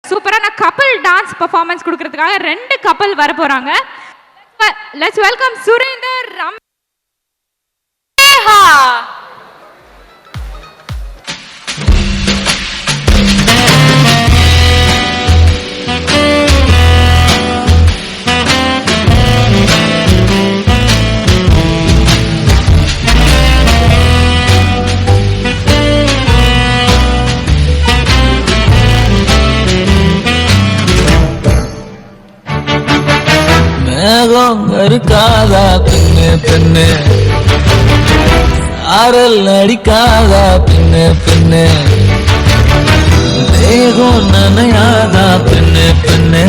சூப்பரான கப்பல் dance performance கொடுக்கிறதுக்காக 2 கப்பல் வர போறாங்க. லெட்ஸ் வெல்கம் சுரேந்தர் ரமேஹா. மேகம் இருக்காதா பெண்ணு பெண்ணு, சாரல் அடிக்காதா பெண்ணு பெண்ணு, தேகம் நனையாதா பெண்ணு பெண்ணு,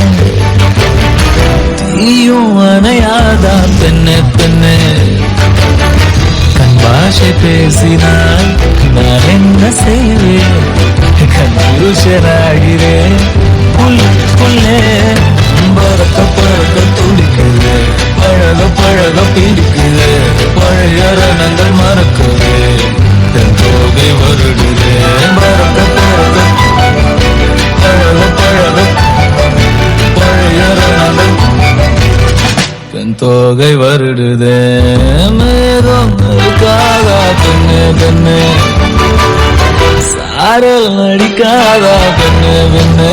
தீயும் அணையாதா பெண்ணு பெண்ணு. கண் பாஷை பேசினால் நான் என்ன செய்வேன், கன்ஃபியூஷனாகிறேன் புல்லே. பறக்க பறக்க துடிக்குது, பழக பழக பிடிக்குது, பழைய ரணங்கள் மறக்குது, தன் தோகை வருடுது. பறக்க பறக்க பழக பழக பழைய ரணங்கள் தன் தோகை வருடுது. மேகம் இருக்காதா பெண்ணு பெண்ணு, சாரல் நடிக்காதா பெண்ணு பெண்ணு.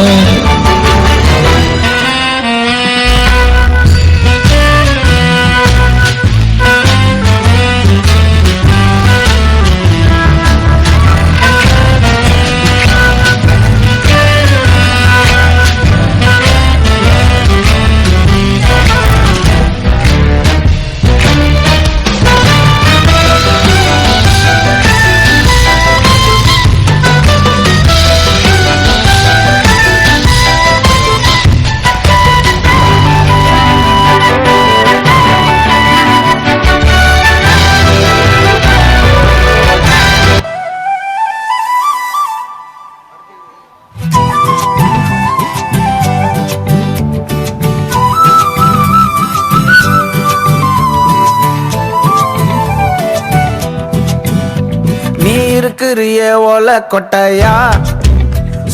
இருக்கிறிய ஓல கொட்டாயா,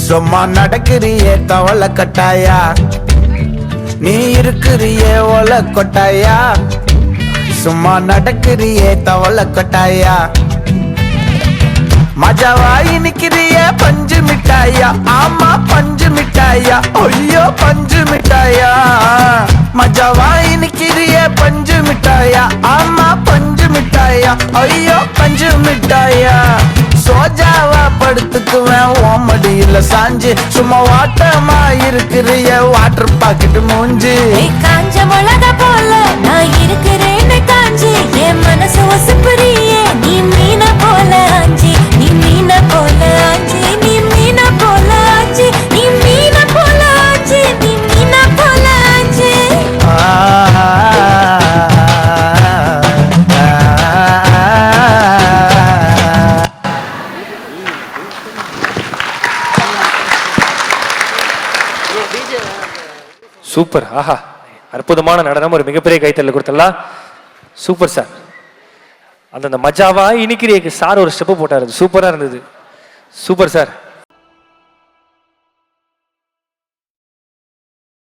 சும்மா நடக்கிறிய தவள கட்டாயா. நீ இருக்கிறிய ஓல கொட்டாயா, சும்மா நடக்கிறிய தவள கொட்டாயா. மஜாவாய் நிக்கிறிய பஞ்சு மிட்டாயா, ஆமா பஞ்சு மிட்டாயா, ஐயோ பஞ்சு மிட்டாயா. மஜாவாய் நிக்கிறிய பஞ்சு மிட்டாயா, ஆமா பஞ்சு மிட்டாயா, ஐயோ பஞ்சு மிட்டாயா. சோஜாவா படுத்துக்குவேன் ஓமடியில சாஞ்சு, சும்மா வாட்டமா இருக்கிறிய வாட்டர் பாக்கெட் மூஞ்சி. காஞ்ச மிளகா போல நான் இருக்கிறேன்னு காஞ்சி, என் மனசு ஒசுப்புறியே நீ மீன போல ஆஞ்சி, நீ மீன போல ஆஞ்சி, நீ மீன போல ஆஞ்சி, நீ மீன போல ஆஞ்சி, நீ மீன போல ஆஞ்சி. சூப்பர், ஆஹா, அற்புதமான நடனம். ஒரு மிகப்பெரிய கைத்தறல் கொடுத்தலாம். Super sir. அந்த மஜாவா இனிக்கிறியக்கு சார் ஒரு ஸ்டெப்பு போட்டார், சூப்பரா இருந்தது. Super sir.